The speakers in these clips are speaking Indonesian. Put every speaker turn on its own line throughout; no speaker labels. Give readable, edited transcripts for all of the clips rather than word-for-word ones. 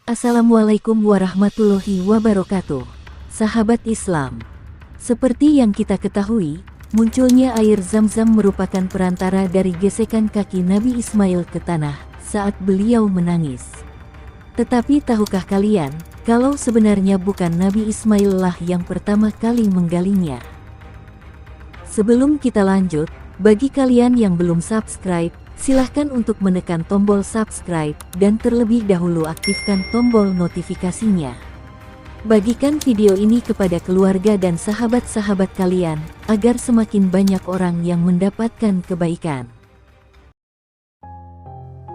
Assalamualaikum warahmatullahi wabarakatuh. Sahabat Islam, seperti yang kita ketahui, munculnya air Zam-Zam merupakan perantara dari gesekan kaki Nabi Ismail ke tanah saat beliau menangis. Tetapi tahukah kalian, kalau sebenarnya bukan Nabi Ismail lah yang pertama kali menggalinya? Sebelum kita lanjut, bagi kalian yang belum subscribe, silahkan untuk menekan tombol subscribe dan terlebih dahulu aktifkan tombol notifikasinya. Bagikan video ini kepada keluarga dan sahabat-sahabat kalian, agar semakin banyak orang yang mendapatkan kebaikan.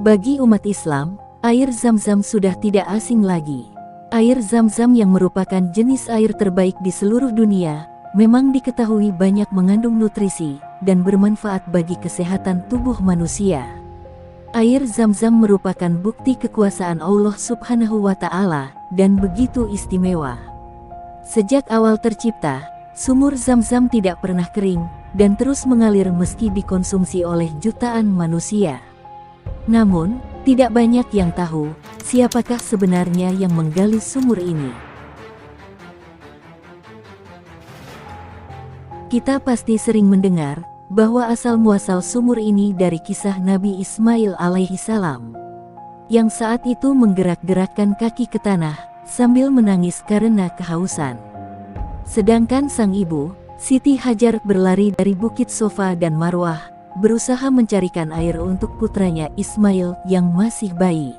Bagi umat Islam, air Zam-Zam sudah tidak asing lagi. Air Zam-Zam yang merupakan jenis air terbaik di seluruh dunia, memang diketahui banyak mengandung nutrisi dan bermanfaat bagi kesehatan tubuh manusia. Air Zam-Zam merupakan bukti kekuasaan Allah Subhanahu wa Ta'ala dan begitu istimewa. Sejak awal tercipta, sumur Zam-Zam tidak pernah kering dan terus mengalir meski dikonsumsi oleh jutaan manusia. Namun, tidak banyak yang tahu siapakah sebenarnya yang menggali sumur ini. Kita pasti sering mendengar bahwa asal-muasal sumur ini dari kisah Nabi Ismail alaihi salam, yang saat itu menggerak-gerakkan kaki ke tanah sambil menangis karena kehausan. Sedangkan sang ibu, Siti Hajar, berlari dari Bukit Sofa dan Marwah, berusaha mencarikan air untuk putranya Ismail yang masih bayi.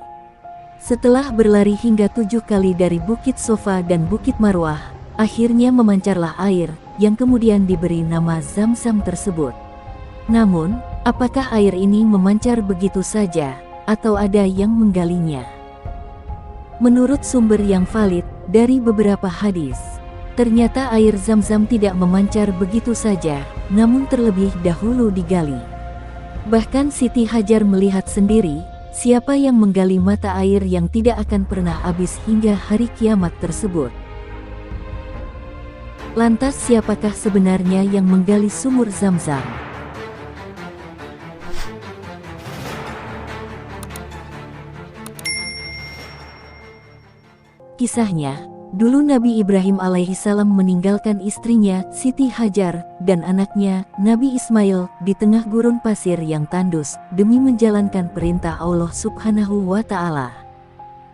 Setelah berlari hingga 7 kali dari Bukit Sofa dan Bukit Marwah, akhirnya memancarlah air yang kemudian diberi nama Zam-Zam tersebut. Namun, apakah air ini memancar begitu saja, atau ada yang menggalinya? Menurut sumber yang valid dari beberapa hadis, ternyata air Zam-Zam tidak memancar begitu saja, namun terlebih dahulu digali. Bahkan Siti Hajar melihat sendiri siapa yang menggali mata air yang tidak akan pernah habis hingga hari kiamat tersebut. Lantas siapakah sebenarnya yang menggali sumur Zam-Zam? Kisahnya, dulu Nabi Ibrahim alaihissalam meninggalkan istrinya Siti Hajar dan anaknya Nabi Ismail di tengah gurun pasir yang tandus demi menjalankan perintah Allah Subhanahu wa Ta'ala.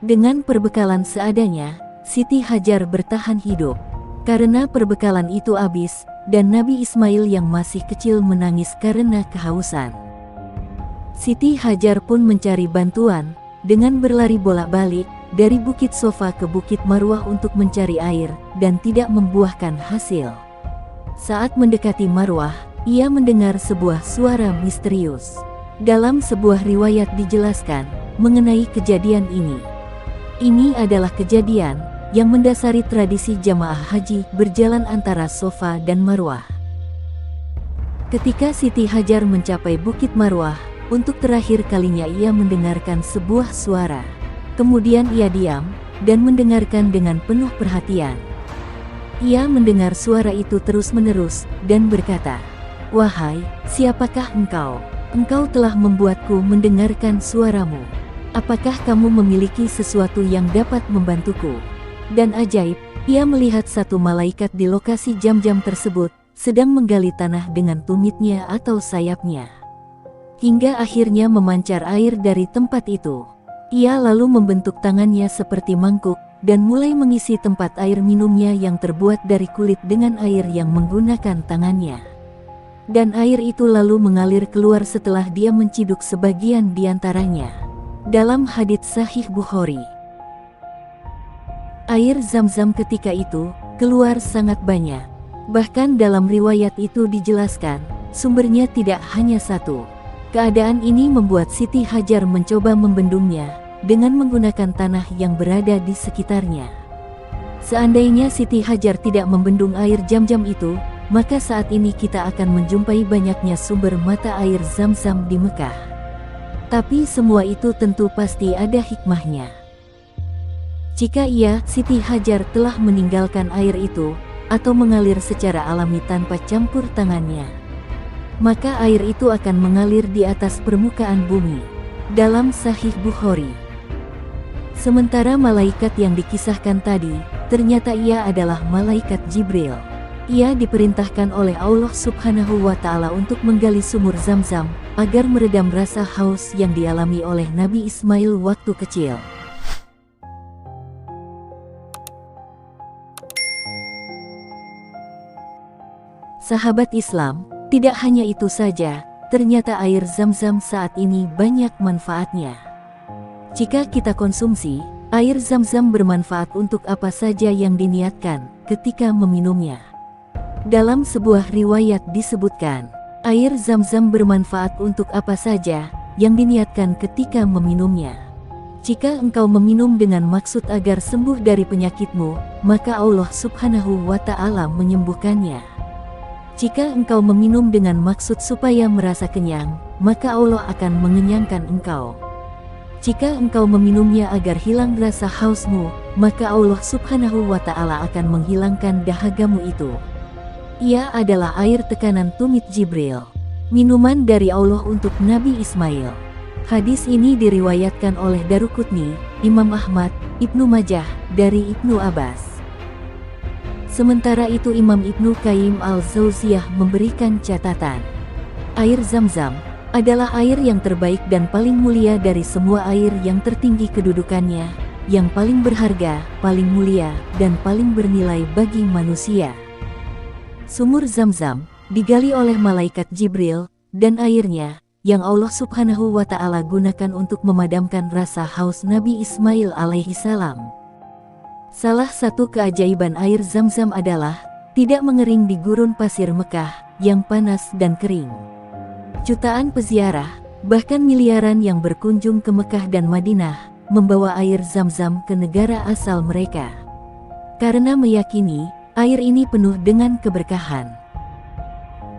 Dengan perbekalan seadanya, Siti Hajar bertahan hidup. Karena perbekalan itu habis, dan Nabi Ismail yang masih kecil menangis karena kehausan. Siti Hajar pun mencari bantuan, dengan berlari bolak-balik, dari Bukit Sofa ke Bukit Marwah untuk mencari air, dan tidak membuahkan hasil. Saat mendekati Marwah, ia mendengar sebuah suara misterius. Dalam sebuah riwayat dijelaskan, mengenai kejadian ini. Ini adalah kejadian yang mendasari tradisi jamaah haji berjalan antara Sofa dan Marwah. Ketika Siti Hajar mencapai Bukit Marwah, untuk terakhir kalinya ia mendengarkan sebuah suara. Kemudian ia diam, dan mendengarkan dengan penuh perhatian. Ia mendengar suara itu terus-menerus, dan berkata, "Wahai, siapakah engkau? Engkau telah membuatku mendengarkan suaramu. Apakah kamu memiliki sesuatu yang dapat membantuku?" Dan ajaib, ia melihat satu malaikat di lokasi Zam-Zam tersebut, sedang menggali tanah dengan tumitnya atau sayapnya. Hingga akhirnya memancar air dari tempat itu. Ia lalu membentuk tangannya seperti mangkuk, dan mulai mengisi tempat air minumnya yang terbuat dari kulit dengan air yang menggunakan tangannya. Dan air itu lalu mengalir keluar setelah dia menciduk sebagian diantaranya. Dalam hadits Sahih Bukhari, air Zam-Zam ketika itu keluar sangat banyak. Bahkan dalam riwayat itu dijelaskan, sumbernya tidak hanya satu. Keadaan ini membuat Siti Hajar mencoba membendungnya dengan menggunakan tanah yang berada di sekitarnya. Seandainya Siti Hajar tidak membendung air Zam-Zam itu, maka saat ini kita akan menjumpai banyaknya sumber mata air Zam-Zam di Mekah. Tapi semua itu tentu pasti ada hikmahnya. Jika Siti Hajar telah meninggalkan air itu, atau mengalir secara alami tanpa campur tangannya, maka air itu akan mengalir di atas permukaan bumi. Dalam Sahih Bukhari, Sementara malaikat yang dikisahkan tadi, ternyata ia adalah malaikat Jibril. Ia diperintahkan oleh Allah Subhanahu wa Ta'ala untuk menggali sumur Zam-Zam, agar meredam rasa haus yang dialami oleh Nabi Ismail waktu kecil. Sahabat Islam, tidak hanya itu saja, ternyata air Zam-Zam saat ini banyak manfaatnya. Jika kita konsumsi, air Zam-Zam bermanfaat untuk apa saja yang diniatkan ketika meminumnya. Dalam sebuah riwayat disebutkan, air Zam-Zam bermanfaat untuk apa saja yang diniatkan ketika meminumnya. Jika engkau meminum dengan maksud agar sembuh dari penyakitmu, maka Allah Subhanahu wa Ta'ala menyembuhkannya. Jika engkau meminum dengan maksud supaya merasa kenyang, maka Allah akan mengenyangkan engkau. Jika engkau meminumnya agar hilang rasa hausmu, maka Allah Subhanahu wa Ta'ala akan menghilangkan dahagamu itu. Ia adalah air tekanan tumit Jibril, minuman dari Allah untuk Nabi Ismail. Hadis ini diriwayatkan oleh Daruqutni, Imam Ahmad, Ibnu Majah, dari Ibnu Abbas. Sementara itu Imam Ibnu Qayyim al-Jauziyah memberikan catatan, air Zam-Zam adalah air yang terbaik dan paling mulia dari semua air yang tertinggi kedudukannya, yang paling berharga, paling mulia, dan paling bernilai bagi manusia. Sumur Zam-Zam digali oleh malaikat Jibril, dan airnya yang Allah Subhanahu wa Ta'ala gunakan untuk memadamkan rasa haus Nabi Ismail alaihi salam. Salah satu keajaiban air Zam-Zam adalah tidak mengering di gurun pasir Mekah yang panas dan kering. Jutaan peziarah, bahkan miliaran yang berkunjung ke Mekah dan Madinah, membawa air Zam-Zam ke negara asal mereka, karena meyakini air ini penuh dengan keberkahan.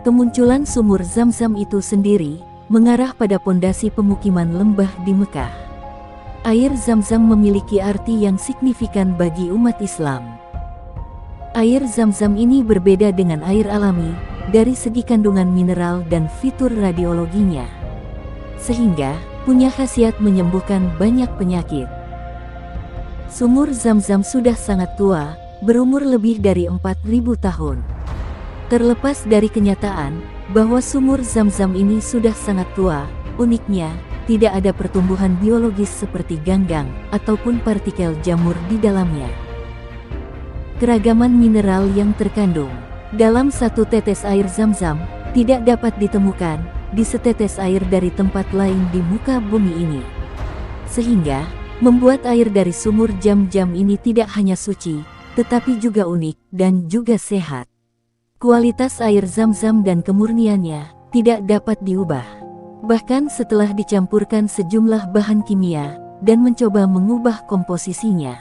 Kemunculan sumur Zam-Zam itu sendiri mengarah pada pondasi pemukiman lembah di Mekah. Air Zam-Zam memiliki arti yang signifikan bagi umat Islam. Air Zam-Zam ini berbeda dengan air alami dari segi kandungan mineral dan fitur radiologinya, sehingga punya khasiat menyembuhkan banyak penyakit. Sumur Zam-Zam sudah sangat tua, berumur lebih dari 4.000 tahun. Terlepas dari kenyataan bahwa sumur Zam-Zam ini sudah sangat tua, uniknya, tidak ada pertumbuhan biologis seperti ganggang ataupun partikel jamur di dalamnya. Keragaman mineral yang terkandung dalam satu tetes air Zam-Zam tidak dapat ditemukan di setetes air dari tempat lain di muka bumi ini, sehingga membuat air dari sumur Zam-Zam ini tidak hanya suci, tetapi juga unik dan juga sehat. Kualitas air Zam-Zam dan kemurniannya tidak dapat diubah, bahkan setelah dicampurkan sejumlah bahan kimia dan mencoba mengubah komposisinya.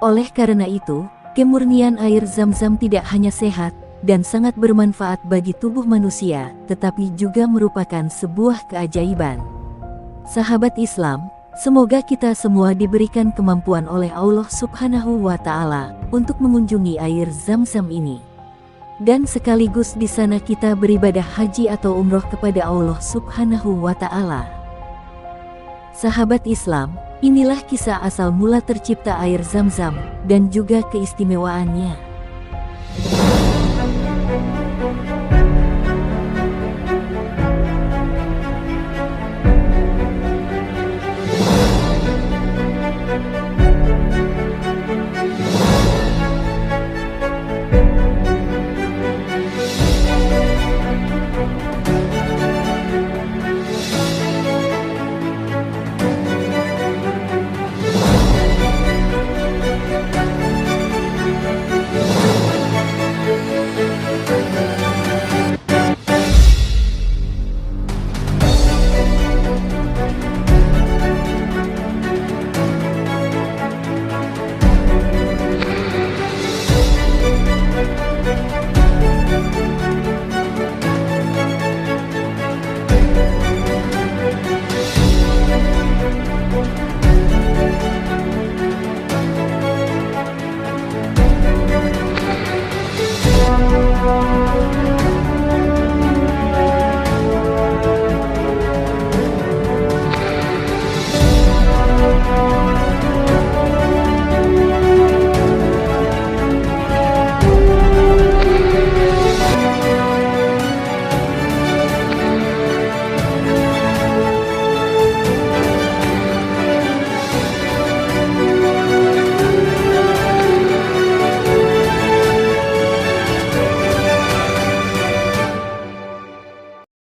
Oleh karena itu, kemurnian air Zam-Zam tidak hanya sehat dan sangat bermanfaat bagi tubuh manusia, tetapi juga merupakan sebuah keajaiban. Sahabat Islam, semoga kita semua diberikan kemampuan oleh Allah Subhanahu wa Ta'ala untuk mengunjungi air Zam-Zam ini. Dan sekaligus di sana kita beribadah haji atau umroh kepada Allah Subhanahu wa Ta'ala. Sahabat Islam, inilah kisah asal mula tercipta air Zam-Zam dan juga keistimewaannya.